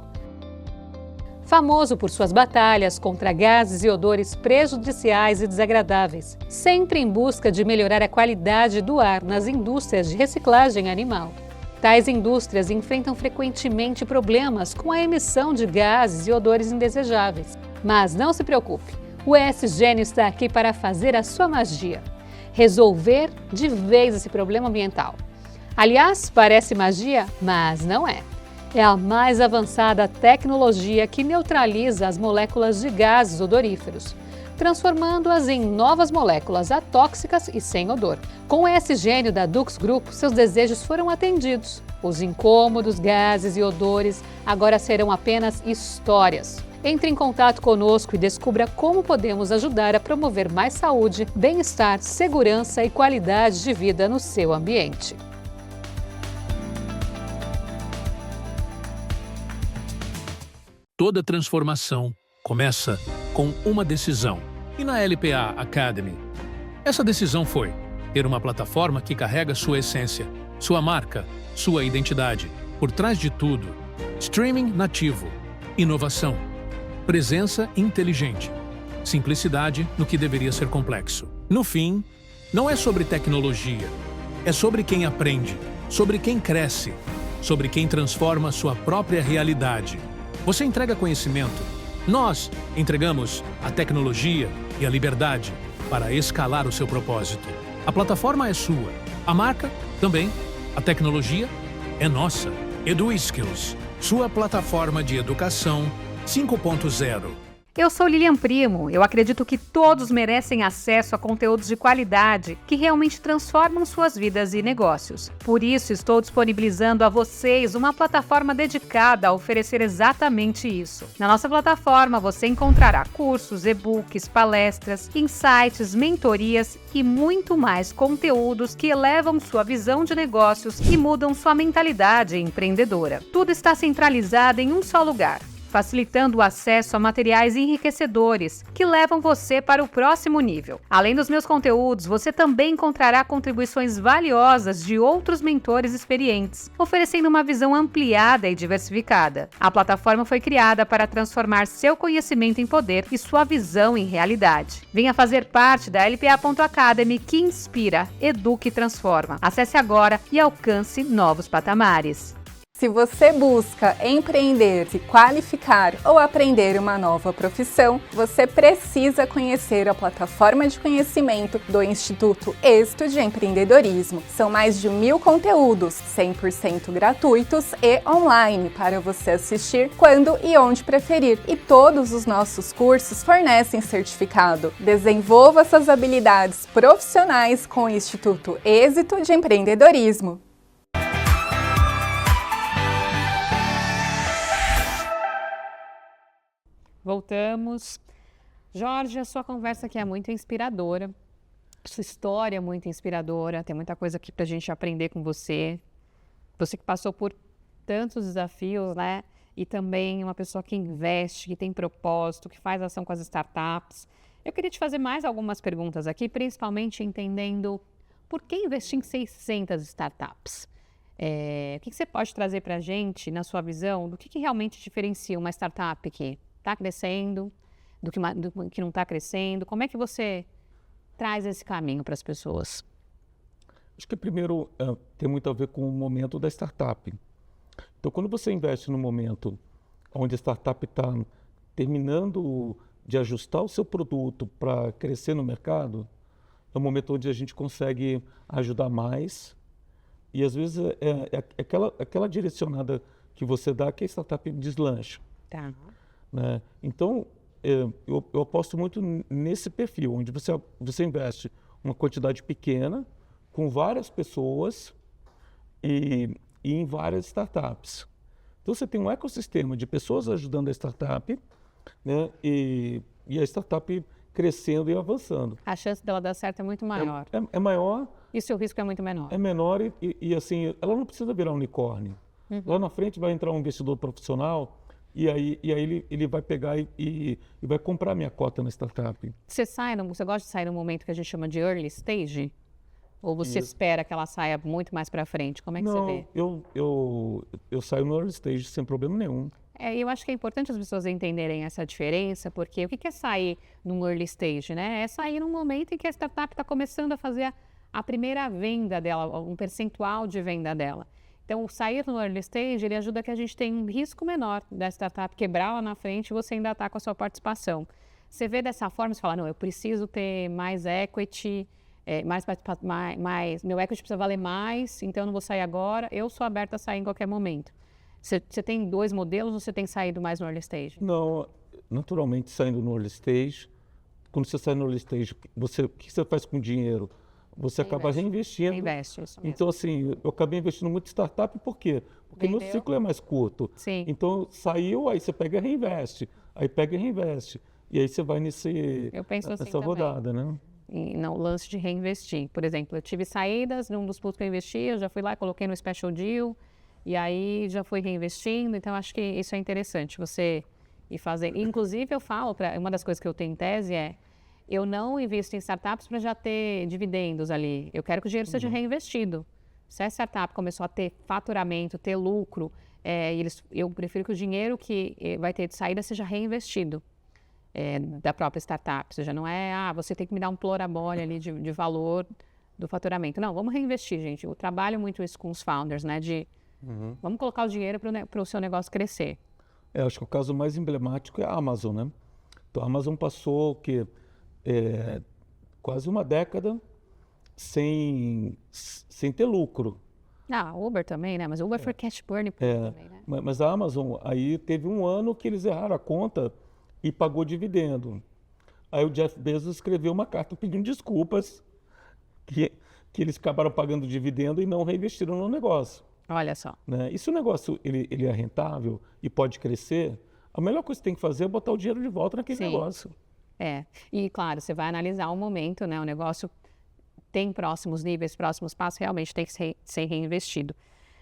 Famoso por suas batalhas contra gases e odores prejudiciais e desagradáveis, sempre em busca de melhorar a qualidade do ar nas indústrias de reciclagem animal. Tais indústrias enfrentam frequentemente problemas com a emissão de gases e odores indesejáveis. Mas não se preocupe, o ESGênio está aqui para fazer a sua magia. Resolver de vez esse problema ambiental. Aliás, parece magia, mas não é. É a mais avançada tecnologia que neutraliza as moléculas de gases odoríferos, transformando-as em novas moléculas atóxicas e sem odor. Com o ESGênio da Dux Group, seus desejos foram atendidos. Os incômodos gases e odores agora serão apenas histórias. Entre em contato conosco e descubra como podemos ajudar a promover mais saúde, bem-estar, segurança e qualidade de vida no seu ambiente.
Toda transformação começa com uma decisão. E na LPA Academy, essa decisão foi ter uma plataforma que carrega sua essência, sua marca, sua identidade. Por trás de tudo, streaming nativo, inovação, presença inteligente, simplicidade no que deveria ser complexo. No fim, não é sobre tecnologia, é sobre quem aprende, sobre quem cresce, sobre quem transforma sua própria realidade. Você entrega conhecimento, nós entregamos a tecnologia e a liberdade para escalar o seu propósito. A plataforma é sua, a marca também, a tecnologia é nossa. EduSkills, sua plataforma de educação 5.0.
Eu sou Lilian Primo. Eu acredito que todos merecem acesso a conteúdos de qualidade que realmente transformam suas vidas e negócios. Por isso, estou disponibilizando a vocês uma plataforma dedicada a oferecer exatamente isso. Na nossa plataforma, você encontrará cursos, e-books, palestras, insights, mentorias e muito mais conteúdos que elevam sua visão de negócios e mudam sua mentalidade empreendedora. Tudo está centralizado em um só lugar, facilitando o acesso a materiais enriquecedores que levam você para o próximo nível. Além dos meus conteúdos, você também encontrará contribuições valiosas de outros mentores experientes, oferecendo uma visão ampliada e diversificada. A plataforma foi criada para transformar seu conhecimento em poder e sua visão em realidade. Venha fazer parte da LPA.Academy, que inspira, educa e transforma. Acesse agora e alcance novos patamares.
Se você busca empreender, se qualificar ou aprender uma nova profissão, você precisa conhecer a plataforma de conhecimento do Instituto Êxito de Empreendedorismo. São mais de 1000 conteúdos, 100% gratuitos e online, para você assistir quando e onde preferir. E todos os nossos cursos fornecem certificado. Desenvolva suas habilidades profissionais com o Instituto Êxito de Empreendedorismo.
Voltamos. Jorge, a sua conversa aqui é muito inspiradora. Sua história é muito inspiradora. Tem muita coisa aqui para a gente aprender com você. Você que passou por tantos desafios, né? E também uma pessoa que investe, que tem propósito, que faz ação com as startups. Eu queria te fazer mais algumas perguntas aqui, principalmente entendendo por que investir em 600 startups. O que você pode trazer para a gente, na sua visão, do que realmente diferencia uma startup que está crescendo, do que não está crescendo? Como é que você traz esse caminho para as pessoas?
Acho que primeiro tem muito a ver com o momento da startup. Então, quando você investe no momento onde a startup está terminando de ajustar o seu produto para crescer no mercado, é um momento onde a gente consegue ajudar mais e às vezes é aquela direcionada que você dá que a startup deslancha.
Tá.
Né? Então, eu aposto muito nesse perfil, onde você investe uma quantidade pequena, com várias pessoas e em várias startups. Então você tem um ecossistema de pessoas ajudando a startup, né? E a startup crescendo e avançando.
A chance dela dar certo é muito maior.
É maior.
E seu risco é muito menor.
É menor e assim, ela não precisa virar um unicórnio. Lá na frente vai entrar um investidor profissional e aí ele vai pegar e vai comprar minha cota na startup.
Você gosta de sair no momento que a gente chama de early stage? Ou você espera que ela saia muito mais para frente? Como é que você vê?
Eu saio no early stage sem problema nenhum.
Eu acho que é importante as pessoas entenderem essa diferença, porque o que é sair num early stage, né? É sair num momento em que a startup está começando a fazer a primeira venda dela, um percentual de venda dela. Então, sair no early stage, ele ajuda que a gente tenha um risco menor da startup quebrar lá na frente e você ainda está com a sua participação. Você vê dessa forma, você fala, não, eu preciso ter mais equity, meu equity precisa valer mais, então eu não vou sair agora, eu sou aberta a sair em qualquer momento. Você tem 2 modelos ou você tem saído mais no early stage?
Não, naturalmente saindo no early stage. Quando você sai no early stage, o que você faz com o dinheiro? Você acaba reinvestindo.
Reinveste, isso mesmo.
Então, assim, eu acabei investindo muito em startup, por quê? Porque meu ciclo é mais curto.
Sim.
Então, saiu, aí você pega e reinveste. Aí pega e reinveste. E aí você vai nessa rodada, né?
E no lance de reinvestir. Por exemplo, eu tive saídas num dos pontos que eu investi, eu já fui lá, coloquei no Special Deal, e aí já fui reinvestindo. Então, acho que isso é interessante, você ir fazer. Inclusive, eu falo, uma das coisas que eu tenho em tese é, eu não invisto em startups para já ter dividendos ali. Eu quero que o dinheiro seja reinvestido. Se a startup começou a ter faturamento, ter lucro, eu prefiro que o dinheiro que vai ter de saída seja reinvestido da própria startup. Ou seja, não é, você tem que me dar um plorabole ali de valor do faturamento. Não, vamos reinvestir, gente. Eu trabalho muito isso com os founders, né? Vamos colocar o dinheiro para o seu negócio crescer.
Acho que o caso mais emblemático é a Amazon, né? Então, a Amazon passou quase uma década sem ter lucro.
A Uber também, né? Mas o Uber foi cash burn também, né?
Mas a Amazon, aí teve um ano que eles erraram a conta e pagou dividendo. Aí o Jeff Bezos escreveu uma carta pedindo desculpas que eles acabaram pagando dividendo e não reinvestiram no negócio.
Olha só.
Né? E se o negócio ele é rentável e pode crescer, a melhor coisa que você tem que fazer é botar o dinheiro de volta naquele negócio.
E claro, você vai analisar o momento, né? O negócio tem próximos níveis, próximos passos, realmente tem que ser reinvestido.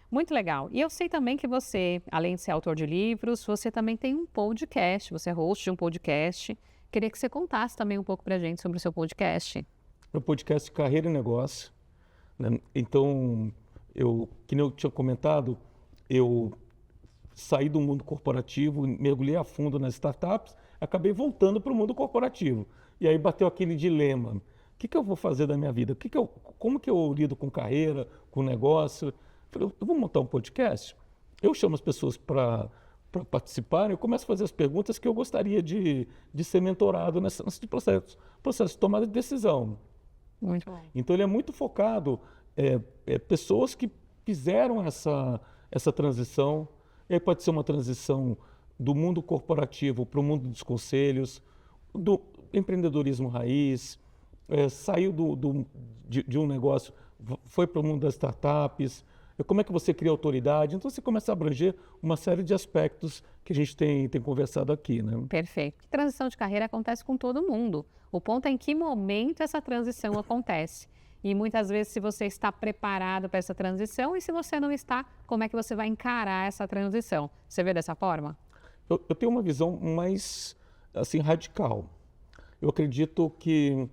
Muito legal. E eu sei também que você, além de ser autor de livros, você também tem um podcast, você é host de um podcast. Queria que você contasse também um pouco pra gente sobre o seu podcast.
Meu podcast Carreira e Negócio. Né? Então, que nem eu tinha comentado, eu saí do mundo corporativo, mergulhei a fundo nas startups, acabei voltando para o mundo corporativo. E aí bateu aquele dilema. O que eu vou fazer da minha vida? Como que eu lido com carreira, com negócio? Eu falei, eu vou montar um podcast. Eu chamo as pessoas para participarem, eu começo a fazer as perguntas que eu gostaria de ser mentorado nesse processo de tomada de decisão.
Muito bom.
Então, ele é muito focado pessoas que fizeram essa transição. E aí pode ser uma transição do mundo corporativo para o mundo dos conselhos, do empreendedorismo raiz, saiu de um negócio, foi para o mundo das startups, como é que você cria autoridade. Então, você começa a abranger uma série de aspectos que a gente tem conversado aqui. Né?
Perfeito. Transição de carreira acontece com todo mundo. O ponto é em que momento essa transição acontece. E muitas vezes, se você está preparado para essa transição, e se você não está, como é que você vai encarar essa transição? Você vê dessa forma?
Eu tenho uma visão mais assim, radical. Eu acredito que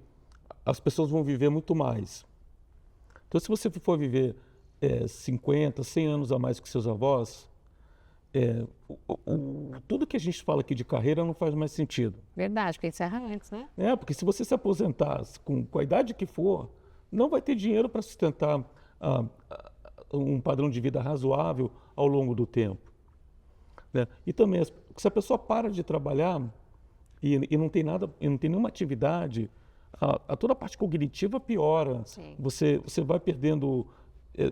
as pessoas vão viver muito mais. Então, se você for viver 50, 100 anos a mais que seus avós, tudo que a gente fala aqui de carreira não faz mais sentido.
Verdade, porque encerra antes, né?
Porque se você se aposentar com a idade que for, não vai ter dinheiro para sustentar um padrão de vida razoável ao longo do tempo. Né? E também, se a pessoa para de trabalhar e não tem nada, e não tem nenhuma atividade, toda a parte cognitiva piora.
Sim.
Você vai perdendo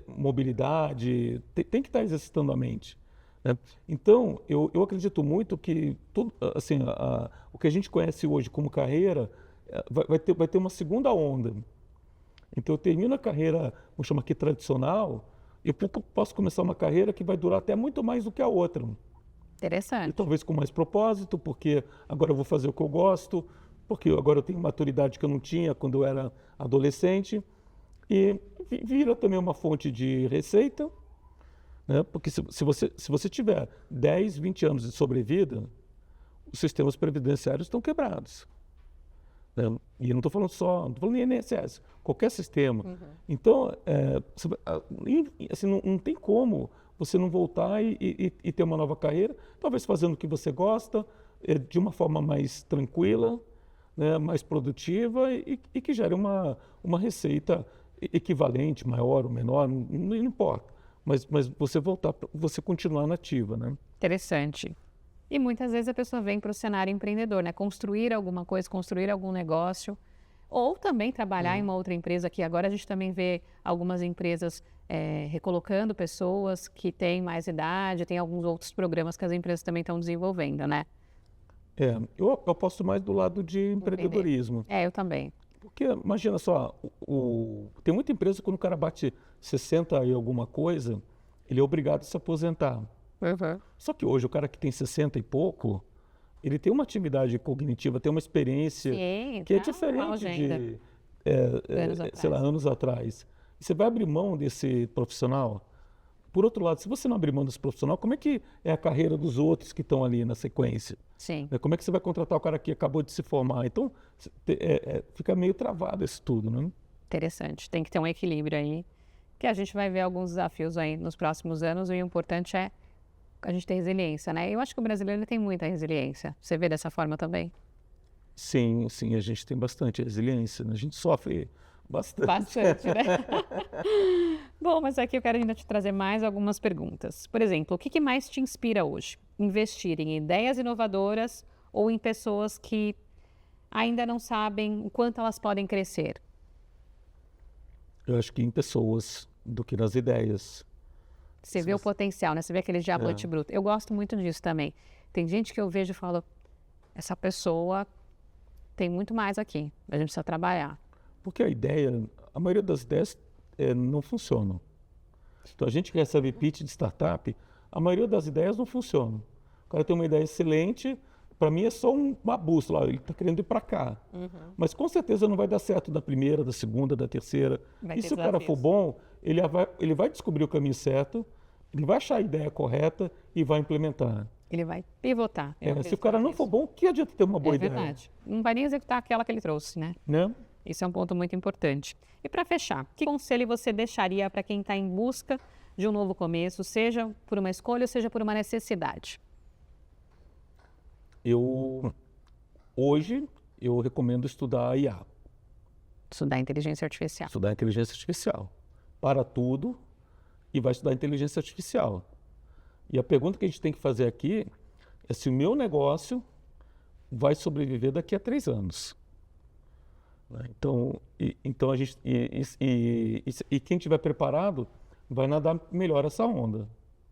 mobilidade, tem que estar exercitando a mente. Né? Então, eu acredito muito que tudo, assim, o que a gente conhece hoje como carreira vai ter uma segunda onda. Então, eu termino a carreira, vamos chamar aqui tradicional, eu posso começar uma carreira que vai durar até muito mais do que a outra. E
Interessante.
talvez com mais propósito, porque agora eu vou fazer o que eu gosto, porque agora eu tenho maturidade que eu não tinha quando eu era adolescente. E vira também uma fonte de receita, né? Porque se você tiver 10, 20 anos de sobrevida, os sistemas previdenciários estão quebrados. Né? E eu não estou falando não estou falando de INSS, qualquer sistema. Então, assim, não tem como você não voltar e ter uma nova carreira, talvez fazendo o que você gosta, de uma forma mais tranquila, né, mais produtiva e que gere uma receita equivalente, maior ou menor, não importa. Mas você voltar, você continuar nativa, né?
Interessante. E muitas vezes a pessoa vem para o cenário empreendedor, né? Construir alguma coisa, construir algum negócio, ou também trabalhar em uma outra empresa, que agora a gente também vê algumas empresas recolocando pessoas que têm mais idade, tem alguns outros programas que as empresas também estão desenvolvendo, né?
Eu aposto mais do lado de empreendedorismo.
Eu também.
Porque, imagina só, tem muita empresa que quando o cara bate 60 e alguma coisa, ele é obrigado a se aposentar. Só que hoje o cara que tem 60 e pouco, ele tem uma atividade cognitiva, tem uma experiência que é diferente de, sei lá, anos atrás. E você vai abrir mão desse profissional. Por outro lado, se você não abrir mão desse profissional, como é que é a carreira dos outros que estão ali na sequência?
Sim.
Como é que você vai contratar o cara que acabou de se formar? Então, fica meio travado isso tudo, né?
Interessante. Tem que ter um equilíbrio aí, que a gente vai ver alguns desafios aí nos próximos anos, e o importante é a gente ter resiliência, né? Eu acho que o brasileiro tem muita resiliência. Você vê dessa forma também?
Sim, a gente tem bastante resiliência, né? A gente sofre bastante.
Bastante, né? Bom, mas aqui eu quero ainda te trazer mais algumas perguntas. Por exemplo, o que mais te inspira hoje? Investir em ideias inovadoras ou em pessoas que ainda não sabem o quanto elas podem crescer?
Eu acho que em pessoas do que nas ideias.
Você vê o potencial, né? Você vê aquele diamante bruto. Eu gosto muito disso também. Tem gente que eu vejo e falo, essa pessoa tem muito mais aqui, a gente precisa trabalhar.
Porque a maioria das ideias não funcionam. Então, a gente que recebe pitch de startup, a maioria das ideias não funcionam. O cara tem uma ideia excelente, para mim é só uma bússola, ele está querendo ir para cá. Mas com certeza não vai dar certo da primeira, da segunda, da terceira. E se o cara for bom, ele vai descobrir o caminho certo, ele vai achar a ideia correta e vai implementar.
Ele vai pivotar.
Se o cara não for bom, que adianta ter uma boa ideia?
É verdade. Não vai nem executar aquela que ele trouxe, né? Isso é um ponto muito importante. E para fechar, que conselho você deixaria para quem está em busca de um novo começo, seja por uma escolha, seja por uma necessidade?
Hoje, eu recomendo estudar IA.
Estudar inteligência artificial.
Estudar inteligência artificial. Para tudo e vai estudar inteligência artificial. E a pergunta que a gente tem que fazer aqui é se o meu negócio vai sobreviver daqui a 3 anos. Então a gente quem estiver preparado vai nadar melhor essa onda.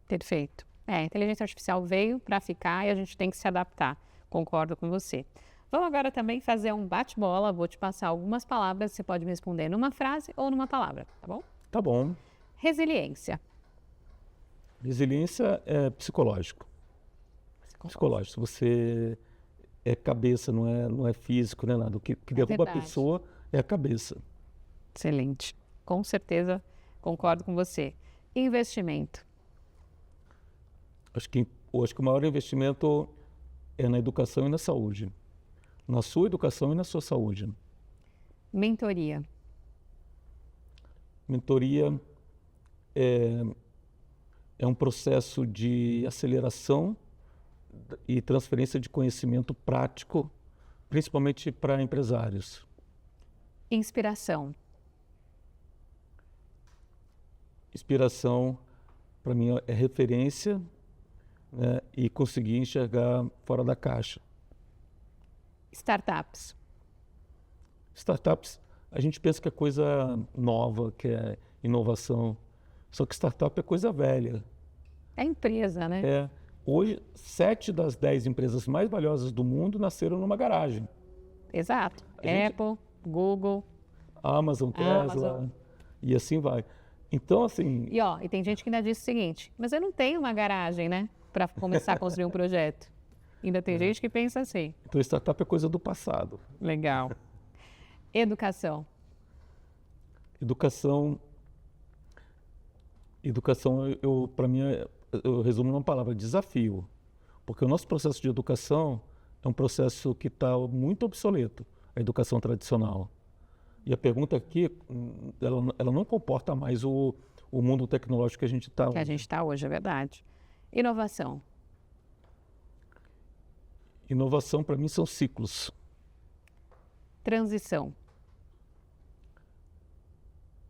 Perfeito. A inteligência artificial veio para ficar e a gente tem que se adaptar. Concordo com você. Vamos agora também fazer um bate-bola. Vou te passar algumas palavras. Você pode me responder numa frase ou numa palavra, tá bom?
Tá bom.
Resiliência.
Resiliência é psicológico. Psicológico. Se você é cabeça, não é físico, não é nada. O que derruba a pessoa é a cabeça.
Excelente. Com certeza concordo com você. Investimento.
Acho que o maior investimento é na educação e na saúde. Na sua educação e na sua saúde.
Mentoria.
Mentoria é um processo de aceleração e transferência de conhecimento prático, principalmente para empresários.
Inspiração.
Inspiração, para mim, é referência, né, e conseguir enxergar fora da caixa.
Startups.
Startups, a gente pensa que é coisa nova, que é inovação, só que startup é coisa velha.
É empresa, né?
Hoje, 7 das 10 empresas mais valiosas do mundo nasceram numa garagem.
Exato. Apple, Google,
Amazon, Tesla, e assim vai. Então, assim,
E tem gente que ainda diz o seguinte, mas eu não tenho uma garagem, né, para começar a construir um projeto. Ainda tem gente que pensa assim.
então startup é coisa do passado.
Legal. Educação.
Educação, para mim, eu resumo numa palavra, desafio. Porque o nosso processo de educação é um processo que está muito obsoleto, a educação tradicional. E a pergunta aqui, ela não comporta mais o mundo tecnológico que a gente está
Que a gente está hoje, é verdade. Inovação.
Inovação, para mim, são ciclos.
Transição.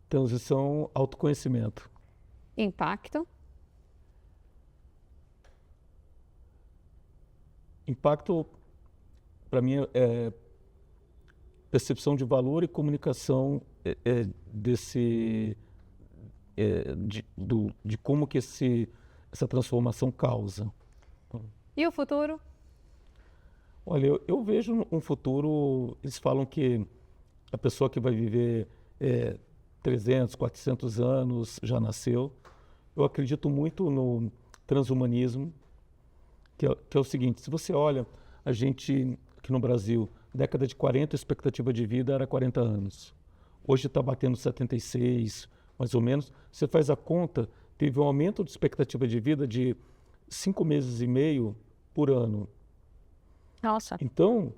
Transição, autoconhecimento.
Impacto.
Impacto, para mim, é percepção de valor e comunicação de como que essa transformação causa.
E o futuro?
Olha, eu vejo um futuro, eles falam que a pessoa que vai viver 300, 400 anos já nasceu. Eu acredito muito no transhumanismo, que é o seguinte, se você olha, a gente aqui no Brasil, década de 40, a expectativa de vida era 40 anos. Hoje está batendo 76, mais ou menos. Você faz a conta, teve um aumento de expectativa de vida de 5 meses e meio por ano.
Nossa,
Então,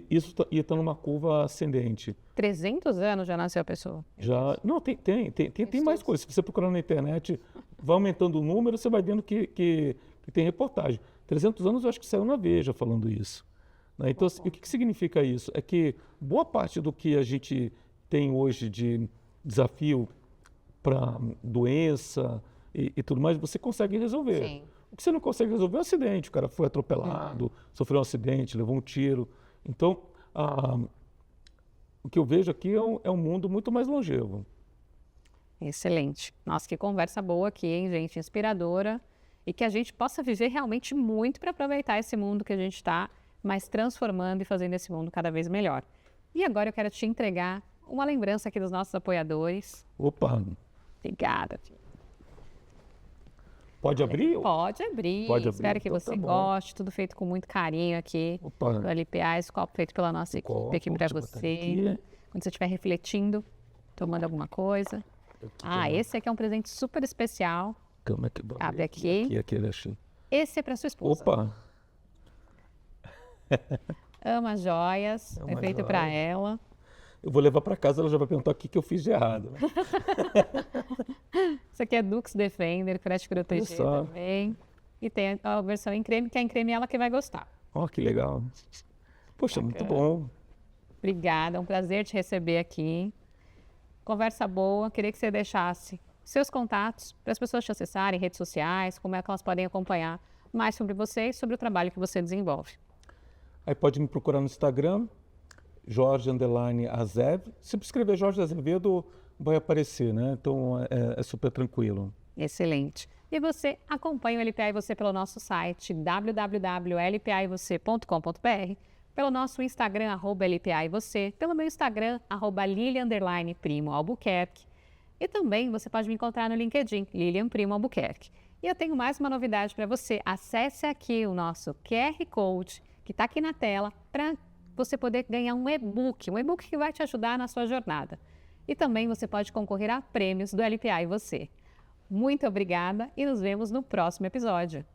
isso está numa curva ascendente.
300 anos já nasceu a pessoa.
Já, não, tem mais coisas. Se você procurar na internet, vai aumentando o número, você vai vendo que tem reportagem. 300 anos eu acho que saiu na Veja falando isso. Né? Então, assim, o que significa isso? É que boa parte do que a gente tem hoje de desafio para doença e tudo mais, você consegue resolver.
Sim.
O que você não consegue resolver é um acidente. O cara foi atropelado, sofreu um acidente, levou um tiro. Então, o que eu vejo aqui é um mundo muito mais longevo.
Excelente. Nossa, que conversa boa aqui, hein, gente? Inspiradora. E que a gente possa viver realmente muito para aproveitar esse mundo que a gente está, mas transformando e fazendo esse mundo cada vez melhor. E agora eu quero te entregar uma lembrança aqui dos nossos apoiadores.
Opa!
Obrigada.
Pode abrir?
Pode abrir.
Pode abrir.
Espero que
Então
você
tá bom.
goste. Tudo feito com muito carinho aqui.
Opa.
Do LPA, esse copo feito pela nossa equipe
Copo,
aqui para
deixa eu botar
você.
aqui.
Quando você estiver refletindo, tomando alguma coisa. Esse aqui é um presente super especial.
Como é que
Abre aqui.
Aqui ele achei.
Esse é para sua esposa.
Opa!
Ama joias.
Ama
É feito
joias.
para ela.
Eu vou levar para casa, ela já vai perguntar o que eu fiz de errado. Né?
Isso aqui é Dux Defender, Crest Proteger
só.
também. E tem a versão em creme, que é em creme ela que vai gostar.
Ó, que legal. Poxa, muito
Bacana.
bom.
Obrigada, é um prazer te receber aqui. Conversa boa, queria que você deixasse seus contatos para as pessoas te acessarem, redes sociais, como é que elas podem acompanhar mais sobre você e sobre o trabalho que você desenvolve.
Aí pode me procurar no Instagram, Jorge_Azev. Se escrever Jorge Azevedo, vai aparecer, né? Então é super tranquilo.
Excelente. E você acompanha o LPA e Você pelo nosso site www.lpaevocê.com.br, pelo nosso Instagram, @LPA e Você, pelo meu Instagram, @Lilian_Primo Albuquerque. E também você pode me encontrar no LinkedIn, Lilian Primo Albuquerque. E eu tenho mais uma novidade para você. Acesse aqui o nosso QR Code, que está aqui na tela, para você poder ganhar um e-book que vai te ajudar na sua jornada. E também você pode concorrer a prêmios do LPA e Você. Muito obrigada e nos vemos no próximo episódio.